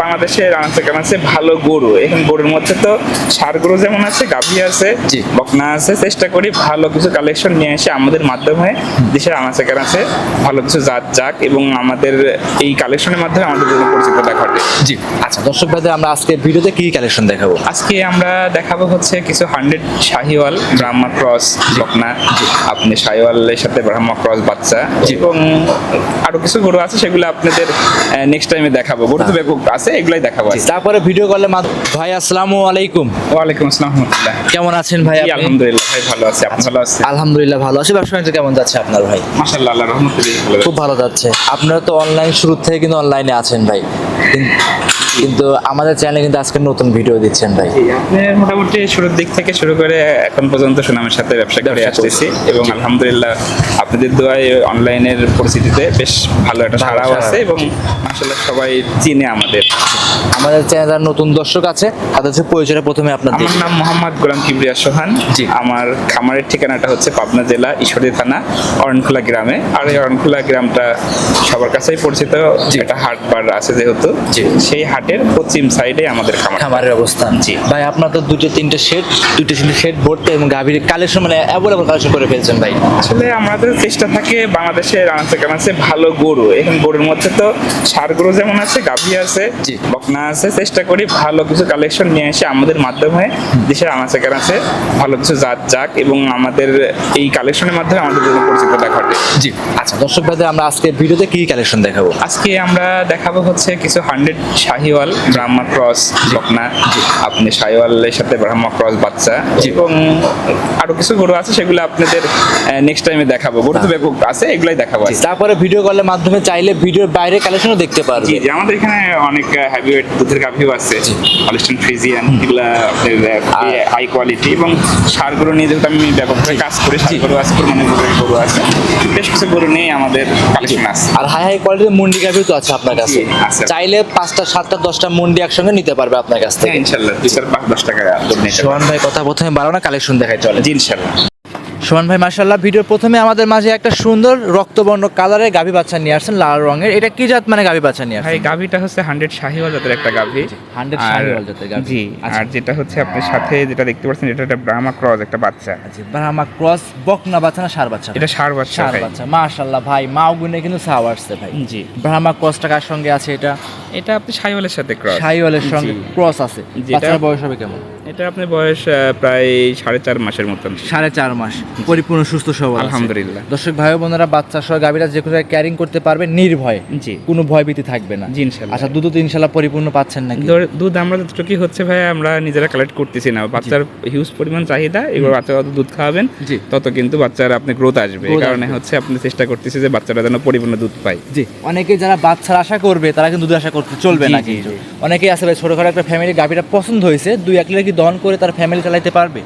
বাংলাদেশের আনাচে কানাচে ভালো গরু। এখন গরুর মধ্যে তো ষাঁড় গরু যেমন আছে, গাভী আছে, জি। বকনা আছে। চেষ্টা করি ভালো কিছু কালেকশন নিয়ে এসে আমাদের মাধ্যমে দেশের আনাচে কানাচে ভালো কিছু জাত যাক এবং আমাদের এই কালেকশনের মাধ্যমে আমাদের জন্য পরিচিততা ঘটে। জি। আচ্ছা দর্শক ভাইদের আমরা আজকে ভিডিওতে কি কালেকশন দেখাবো? আজকে আমরা দেখাবো হচ্ছে কিছু 100 শাহিওয়াল ব্রাহ্মা ক্রস বকনা, আপনি শাহিওয়ালের সাথে ব্রাহ্মা ক্রস বাচ্চা এবং আরো কিছু গরু আছে, সেগুলো আপনাদের নেক্সট টাইমে দেখাবো। গরু তো ব্যাপক আছে, এগুলাই দেখাবো আজকে। তারপরে ভিডিও কলে ভাই আসসালামু আলাইকুম। ওয়ালাইকুম আসসালাম রাহমাতুল্লাহ। কেমন আছেন ভাই? জি, আলহামদুলিল্লাহ ভাই ভালো আছি। আপনি ভালো আছেন? আলহামদুলিল্লাহ ভালো আছি। ব্যবসা বাণিজ্য কেমন যাচ্ছে আপনার ভাই? মাশাআল্লাহ, আল্লাহর রহমতে ভালো খুব ভালো যাচ্ছে। আপনারা তো অনলাইন শুরু থেকে কিন্তু অনলাইনে আছেন ভাই, কিন্তু আমাদের চ্যানেলে কিন্তু আজকে নতুন ভিডিও দিচ্ছেন ভাই। আপনি মোটামুটি শুরুর দিক থেকে শুরু করে এখন পর্যন্ত সুনামের সাথে ব্যবসা করে আসতেছি এবং আলহামদুলিল্লাহ আপনাদের দোয়ায় অনলাইনের পরিস্থিতিতে বেশ ভালো একটা সাড়াও আছে এবং আসলে সবাই চিনে আমাদের চ্যানেলে যারা নতুন দর্শক আছে তাদের হচ্ছে পরিচয়টা প্রথমে আপনার আমার নাম মোহাম্মদ গোলাম কিবরিয়া সোহান। জি। আমার খামারের ঠিকানাটা হচ্ছে পাবনা জেলা ঈশ্বরদী থানা অরণখোলা গ্রামে। আর এই অরণখোলা গ্রামটা সবার কাছেই পরিচিত, একটা হাট বার আছে যেহেতু, সেই হাটের পশ্চিম সাইডে আমাদের খামারের অবস্থান। জি ভাই আপনার তো দুটো তিনটে শেড ভর্তি এবং গাভীর কালেকশন মানে অ্যাভেলেবল কালেকশন করে ফেলছেন ভাই। আসলে আমাদের চেষ্টা থাকে বাংলাদেশের আনাচে কানাচে ভালো গরু। এখন গরুর মধ্যে তো ষাঁড় গরু যেমন আছে, গাভী আছে, বকনা আছে। চেষ্টা করি ভালো কিছু কালেকশন নিয়ে এসে আমাদের মাধ্যমে দেশের আনাচে কানাচে ভালো কিছু জাত যাক এবং আমাদের এই কালেকশনের মাধ্যমে আমাদের জন্য পরিচিততা ঘটে। জি। আচ্ছা দর্শক ভাইদের আমরা আজকে ভিডিওতে কি কালেকশন দেখাবো? আজকে আমরা দেখাবো হচ্ছে কিছু 100 শাহিওয়াল ব্রাহ্মা ক্রস বকনা, আপনি শাহিওয়ালের সাথে ব্রাহ্মা ক্রস বাচ্চা এবং আরো কিছু গরু আছে, সেগুলো আপনাদের নেক্সট টাইমে দেখাবো। গরু তো ব্যাপক আছে, এগুলাই দেখাবো আজকে। তারপরে ভিডিও কলের মাধ্যমে চাইলে ভিডিওর বাইরে কালেকশনও দেখতে পারবে। জি, আমাদের এখানে অনেক হেভিওয়েট দুধের গাভীও আছে, হলস্টাইন ফ্রিজিয়ান, এগুলা হাই কোয়ালিটি এবং ষাঁড় গরু নিয়ে যেহেতু আমি ব্যাপকভাবে কাজ করি, ষাঁড় গরু আছে, মানে গরু আছে, বেশ কিছু গরু নিয়ে আমাদের কালেকশন আছে। আর হাই কোয়ালিটির মুন্ডি গাভী তো আছে আপনার কাছে, আছে। চাইলে 5টা 7টা 10টা মুন্ডি একসঙ্গে নিতে পারবে আপনার কাছ থেকে। ইনশাআল্লাহ 2-10 টাকা সোহান ভাই কথা প্রথমে বাড়ো না, কালেকশন দেখাই চলে। জি ইনশাআল্লাহ। সোহান ভাই মাশাআল্লাহ, ভিডিওর প্রথমে আমাদের মাঝে একটা সুন্দর রক্তবর্ণ কালারের গাভী বাচ্চা নিয়ে আসছেন, লাল রঙের। এটা কি জাত মানে গাভী বাচ্চা নিয়ে আসছেন? ভাই গাভীটা হচ্ছে 100 শাহিওয়াল জাতের একটা গাভী। 100 শাহিওয়াল জাতের গাভী। জি। আর যেটা হচ্ছে আপনার সাথে যেটা দেখতে পাচ্ছেন, এটা একটা ব্রাহ্মা ক্রস একটা বাচ্চা। আচ্ছা, ব্রাহ্মা ক্রস বকনা বাচ্চা না ষাঁড় বাচ্চা? এটা ষাঁড় বাচ্চা। ষাঁড় বাচ্চা। মাশাআল্লাহ ভাই, মাও গুনে কিন্তু ছাও আসছে ভাই। জি। ব্রাহ্মা ক্রসটা কার সঙ্গে আছে? এটা আপনি শাহিওয়ালের সাথে ক্রস। শাহিওয়ালের সঙ্গে ক্রস আছে। বাচ্চার বয়স হবে কেমন? এটা আপনার বয়স প্রায় 4.5 মাসের মতন। 4.5 মাস, পরিপূর্ণ সুস্থ সবল আছে। আলহামদুলিল্লাহ। দর্শক ভাই বোনেরা, বাচ্চা সহ গাভীরা যে কোনো ক্যারিং করতে পারবে নির্ভয়ে। জি। কোনো ভয়ভীতি থাকবে না। জি ইনশাআল্লাহ। আচ্ছা, দুধ তো ইনশাআল্লাহ পরিপূর্ণ পাচ্ছেন নাকি? দুধ আমরা যতটুকু হচ্ছে ভাই আমরা নিজেরা কালেক্ট করতেছি না। বাচ্চার হিউজ পরিমাণ চাহিদা, এবার বাচ্চা যত দুধ খাওয়াবেন তত কিন্তু বাচ্চার আপনি গ্রোথ আসবে। এই কারণে হচ্ছে আপনি চেষ্টা করতেছি যে বাচ্চারা যেন পরিপূর্ণ দুধ পায়। জি। অনেকেই যারা বাচ্চার আশা করবে তারা কিন্তু দুধের আশা করতে চলবে না কিন্তু। অনেকেই আছে ভাই, ছোটখাটো একটা ফ্যামিলি গাভীটা পছন্দ হয়েছে, 2-1 লিটার কি দহন করে তার ফ্যামিলি চালাতে পারবে?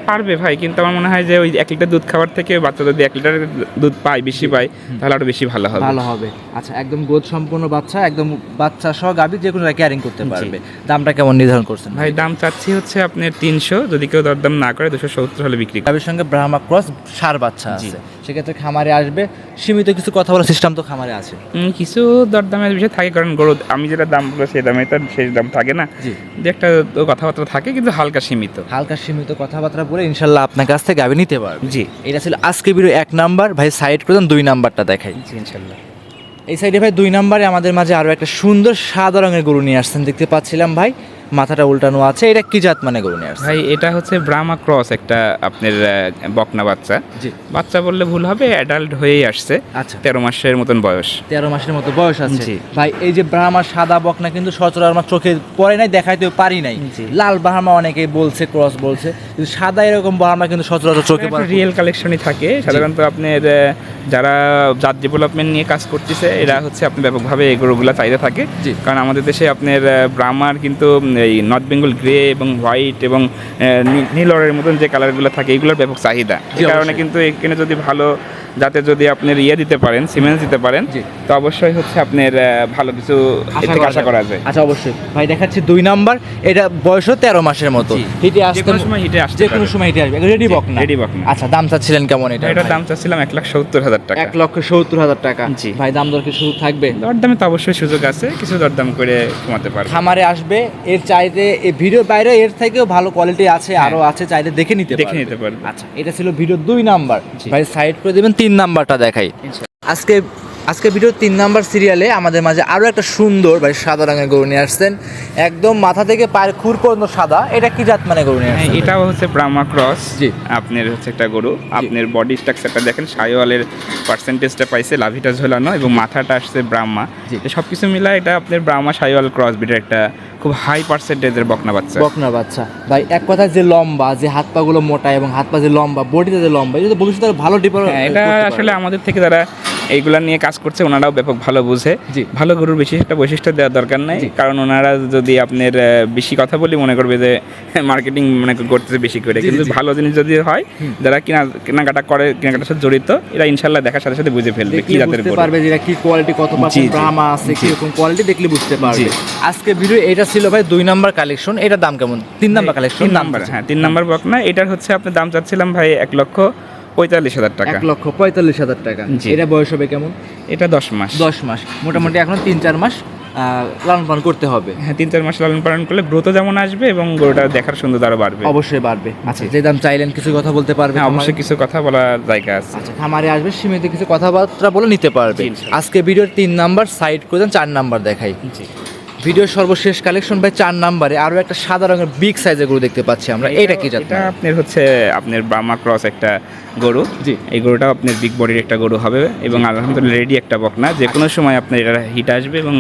পারবে ভাই, কিন্তু আমার মনে হয় যে ওই 1 লিটার দুধ খাওয়ার থেকে বাচ্চা যদি 1 লিটার দুধ পায়, বেশি পায়, তাহলে আরো বেশি ভালো হবে। আচ্ছা, একদম গোদ সম্পূর্ণ বাচ্চা, একদম বাচ্চা সহ গাভী যে কোনো ক্যারিং করতে পারবে। দামটা কেমন নির্ধারণ করছেন ভাই? দাম চাচ্ছি হচ্ছে আপনার 300, যদি কেউ দরদাম না করে 270 হলে বিক্রি। গাভীর সঙ্গে ব্রাহ্মা ক্রস ষাঁড় বাচ্চা আছে, সেক্ষেত্রে খামারে আসবে, সীমিত কিছু কথা বলার সিস্টেম তো খামারে আছে। কিছু দরদামের বিষয় থাকে, কারণ গরু আমি যেটা দাম বলবো সেই দামে তার সেই দাম থাকে না। যে একটা কথাবার্তা থাকে, কিন্তু হালকা সীমিত কথাবার্তা বলে ইনশাল্লাহ আপনার কাছ থেকে গাভী নিতে পারবে। জি। এটা ছিল আজকে ভিডিও 1 নাম্বার। ভাই সাইড করে 2 নাম্বারটা দেখাই। জি ইনশাল্লাহ। এই সাইডে ভাই 2 নাম্বারে আমাদের মাঝে আরো একটা সুন্দর সাদা রঙের গরু নিয়ে আসছেন, দেখতে পাচ্ছিলাম ভাই, মাথাটা উল্টানো আছে। এটা কি জাত মানে গরু নিয়ে আসছেন? ভাই এটা হচ্ছে ব্রাহ্মা ক্রস একটা আপনার বকনা বাচ্চা। জি। বাচ্চা বললে ভুল হবে, অ্যাডাল্ট হয়েই আসছে। আচ্ছা। 13 মাসের মতন বয়স। 13 মাসের মতো বয়স আছে। ভাই এই যে ব্রাহ্মা সাদা বকনা কিন্তু সচরাচর আমার চোখে পড়ে নাই, দেখাইতেও পারি নাই। লাল ব্রাহ্মা অনেকেই বলছে, ক্রস বলছে, কিন্তু সাদা এরকম ব্রাহ্মা কিন্তু সচরাচর চোখে পড়ে। রিয়েল কালেকশনই থাকে সাধারণত। আপনার যারা জাত ডেভেলপমেন্ট নিয়ে কাজ করতেছে, এরা হচ্ছে আপনি ব্যাপকভাবে এই গরুগুলা চাহিদা থাকে। কারণ আমাদের দেশে আপনার ব্রাহ্মার কিন্তু এই নর্থ বেঙ্গল গ্রে এবং হোয়াইট এবং নীলরের মতন যে কালারগুলো থাকে, এগুলোর ব্যাপক চাহিদা। এই কারণে কিন্তু এখানে যদি ভালো যাতে যদি আপনার দিতে পারেন, সিমেন্স দিতে পারেন, জি। তো অবশ্যই হচ্ছে আপনার ভালো কিছু এর থেকে আশা করা যায়। আচ্ছা অবশ্যই ভাই, দেখাচ্ছি 2 নাম্বার, এটা বয়সও 13 মাসের মতো, জি। হিটে আসতে যে কোনো সময় হিটে আসতে যে কোনো পারে। সময় হিটে আসবে, রেডি বকনা। রেডি বকনা। আচ্ছা, দাম চাচ্ছিলেন কেমন এটা? এটার দাম চাচ্ছিলাম 1,70,000 টাকা। 1,70,000 টাকা। জি। ভাই দাম দর কি সুযোগ থাকবে? দরদামে তো অবশ্যই সুযোগ আছে, কিছু দরদাম করে কমাতে পারবে। খামারে আসবে, এর চাইতে এই ভিডিও বাইরে এর থেকেও ভালো কোয়ালিটি আছে, আরো আছে, চাইতে দেখে নিতে পারবে। পারবে। আচ্ছা, এটা ছিল ভিডিও 2 নাম্বার। জি। ভাই সাইড করে দিবেন, 3 নাম্বারটা দেখাই। আজকে ভিডিও 3 নাম্বার সিরিয়ালে আমাদের মাঝে আরো একটা সুন্দর ভাই সাদা রঙের গরু নিয়ে আসছেন, একদম মাথা থেকে পায়ের খুর পর্যন্ত সাদা। এটা কি জাত মানে গরু নিয়ে আসছেন? এটাও হচ্ছে ব্রাহ্মা ক্রস। জি। আপনার হচ্ছে একটা গরু, আপনার বডি স্ট্রাকচারটা দেখেন, সাইওয়ালের পার্সেন্টেজটা পাইছে, লাভিটা ঝোলানো এবং মাথাটা আসছে ব্রাহ্মা। জি। সব কিছু মিলা এটা আপনার ব্রাহ্মা সাইওয়াল ক্রস বিটের একটা খুব হাই পার্সেন্টেজের বকনা বাচ্চা। বকনা বাচ্চা। ভাই এক কথা যে লম্বা, যে হাত পা গুলো মোটা এবং হাত পা যে লম্বা, বডিতে যে লম্বা, এটা তো ভবিষ্যতে আরো ভালো ডিপার। হ্যাঁ, এটা আসলে আমাদের থেকে যারা এইগুলা নিয়ে কাজ করছে ওনারাও ব্যাপক ভালো বুঝে। জি। ভালো গরুর বেশি একটা বৈশিষ্ট্য দেওয়ার দরকার নাই, জি। কারণ ওনারা যদি আপনার বেশি কথা বলি মনে করবে যে মার্কেটিং মনে করতেছে বেশি করে, জি, কিন্তু জি। ভালো জিনিস যদি হয়, যারা কেনাকাটা করে, কেনাকাটার সাথে জড়িত, এরা ইনশাল্লাহ দেখার সাথে সাথে বুঝে ফেলবে কি জাতের বুঝতে গরু। পারবে যে এটা কি কোয়ালিটি, কত জি, পার্সেন্ট জি। ব্রাহ্মা আছে, কি জি। রকম কোয়ালিটি দেখলে বুঝতে পারবে। জি। আজকে ভিডিও এটা ছিল ভাই 2 নাম্বার কালেকশন। এটার দাম কেমন? 3 নাম্বার কালেকশন। 3 নাম্বার, হ্যাঁ 3 নাম্বার বকনা। এটার হচ্ছে আপনার দাম চাচ্ছিলাম ভাই 1,45,000 টাকা। 1,45,000 টাকা। জি। এটা বয়স হবে কেমন? এটা 10 মাস। 10 মাস, মোটামুটি এখন 3-4 মাস লালন পালন করতে হবে। হ্যাঁ, 3-4 মাস লালন পালন করলে গ্রোথ যেমন আসবে এবং গরুটা দেখার সুন্দর আরো বাড়বে। অবশ্যই বাড়বে। আচ্ছা, জি। যে দাম চাইলেন কিছু কথা বলতে পারবে? হ্যাঁ, অবশ্যই কিছু কথা বলার জায়গা আছে। আচ্ছা, খামারে আসবে, সীমিত কিছু কথাবার্তা বলে নিতে পারবে। জি, ইনশাআল্লাহ। আজকে ভিডিওর 3 নাম্বার সাইড করে দেন, 4 নাম্বার দেখাই। জি। ভিডিওর সর্বশেষ কালেকশন ভাই 4 নাম্বারে আরো একটা সাদা রঙের বিগ সাইজের গরু দেখতে পাচ্ছি আমরা। এটা কি জাত? এটা আপনার হচ্ছে আপনার ব্রাহ্মা ক্রস একটা গরু। জি। এই গরুটা আপনার বিগ বডির একটা গরু হবে এবং আলহামদুলিল্লাহ রেডি একটা বকনা, যে কোনো সময় আপনার এটা হিট আসবে এবং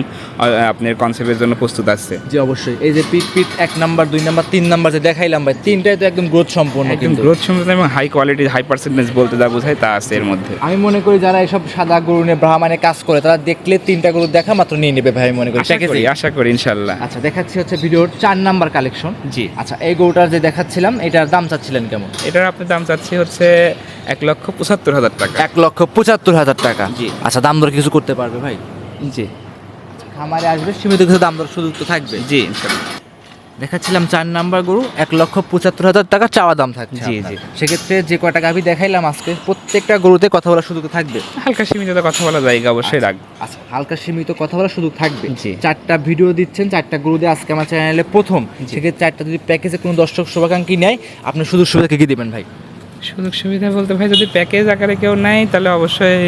আপনার কনসেপ্টের জন্য প্রস্তুত আছে। জি অবশ্যই। এই যে পিট 1 নাম্বার, 2 নাম্বার, 3 নাম্বার যে দেখাইলাম ভাই, তিনটাই তো একদম গ্রোথ সম্পন্ন। একদম কিন্তু গ্রোথ সম্পন্ন এবং হাই কোয়ালিটি, হাই পার্সেন্টেজ বলতে যা বোঝায় তা আছে এর মধ্যে। আমি মনে করি যারা এসব সাদা গরু নিয়ে ব্রাহ্মণে কাজ করে, তারা দেখলে 3টা গরু দেখা মাত্র নিয়ে নেবে ভাই, আমি মনে করি। আশা করি ইনশাল্লাহ। আচ্ছা, দেখাচ্ছি হচ্ছে ভিডিওর 4 নাম্বার কালেকশন। জি। আচ্ছা, এই গরুটার যে দেখাচ্ছিলাম, এটার দাম চাচ্ছিলেন কেমন? এটার আপনার দাম চাচ্ছি হচ্ছে 1,75,000 টাকা। 1,75,000 টাকা। জি। আচ্ছা, দাম দর কিছু করতে পারবে ভাই? জি। খামারে আসবে, সীমিত কিছু দাম দর সুযোগ তো থাকবে। জি ইনশাল্লাহ। দেখাচ্ছিলাম 4 নাম্বার গরু, 1,75,000 টাকা চাওয়া দাম থাকছে। জি, আপনার। জি। সেক্ষেত্রে যে কয়টা গাভী দেখাইলাম আজকে, প্রত্যেকটা গরুতে কথা বলার সুযোগ থাকবে। হালকা সীমিত কথা বলা জায়গা অবশ্যই রাখবে। আচ্ছা, হালকা সীমিত কথা বলার সুযোগ থাকবে। জি। 4টা ভিডিও দিচ্ছেন, 4টা গরু দিয়ে আজকে আমার চ্যানেলে প্রথম। সেক্ষেত্রে 4টা যদি প্যাকেজে কোনো দর্শক শুভাকাঙ্ক্ষী নেয়, আপনি সুযোগ সুবিধা কি দিবেন ভাই? সুযোগ সুবিধা বলতে ভাই, যদি প্যাকেজ আকারে কেউ নেয় তাহলে অবশ্যই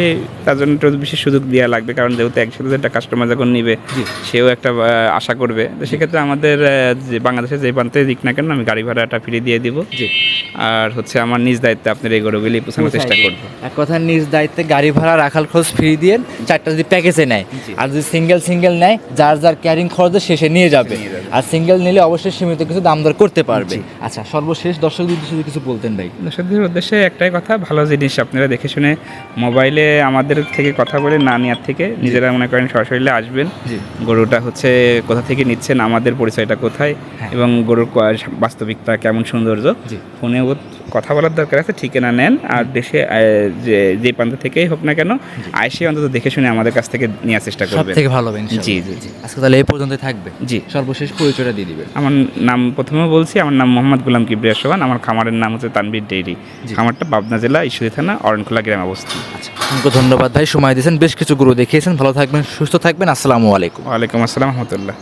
তার জন্য একটু বিশেষ সুযোগ দেওয়া লাগবে, কারণ যেহেতু একসাথে একটা কাস্টমার যখন নিবে জি। সেও একটা আশা করবে। তো সেক্ষেত্রে আমাদের যে বাংলাদেশের যে প্রান্তে দিক না কেন, আমি গাড়ি ভাড়াটা ফ্রি দিয়ে দিব। জি। আর হচ্ছে আমার নিজ দায়িত্বে আপনার এই গরুগুলি পৌঁছানোর চেষ্টা করবো। এক কথা, নিজ দায়িত্বে গাড়ি ভাড়া, রাখাল খরচ ফ্রি দিয়ে 4টা যদি প্যাকেজে নেয়। জি। আর যদি সিঙ্গেল নেয়, যার যার ক্যারিং খরচ শেষে নিয়ে যাবে। নিয়ে যাবে। আর সিঙ্গেল নিলে অবশ্যই সীমিত কিছু দাম দর করতে পারবে। জি। আচ্ছা, সর্বশেষ দর্শকদের উদ্দেশ্যে কিছু বলতেন ভাই? দর্শকদের উদ্দেশ্যে একটাই কথা, ভালো জিনিস আপনারা দেখে শুনে মোবাইলে আমাদের থেকে কথা বলে না নেওয়ার থেকে নিজেরা মনে করেন সরাসরি আসবেন। জি। গরুটা হচ্ছে কোথা থেকে নিচ্ছেন, আমাদের পরিচয়টা কোথায়, হ্যাঁ। এবং গরুর বাস্তবিকতা কেমন সৌন্দর্য, জি। ফোনে কথা বলার দরকার আছে, ঠিকানা নেন। আর দেশে যে প্রান্ত থেকেই হোক না কেন, আইসে অন্তত দেখে শুনে আমাদের কাছ থেকে নেওয়ার চেষ্টা সব করবেন। থেকে ভালো হবে ইনশাআল্লাহ। জি, জি, জি। আজকে তাহলে এই পর্যন্তই থাকবে। জি। সর্বশেষ পরিচয়টা দিয়ে দিবেন। আমার নাম প্রথমে বলছি, আমার নাম মোহাম্মদ গোলাম কিবরিয়া সোহান। আমার খামারের নাম হচ্ছে তানভীর ডেইরি। জি। খামারটা পাবনা জেলা ঈশ্বরদী থানা অরণখোলা গ্রামে অবস্থিত। আচ্ছা, অসংখ্য ধন্যবাদ ভাই, সময় দিয়েছেন, বেশ কিছু গরু দেখিয়েছেন। ভালো থাকবেন, সুস্থ থাকবেন। আসসালামু আলাইকুম। ওয়ালাইকুম আসসালাম রহমতুল্লাহ।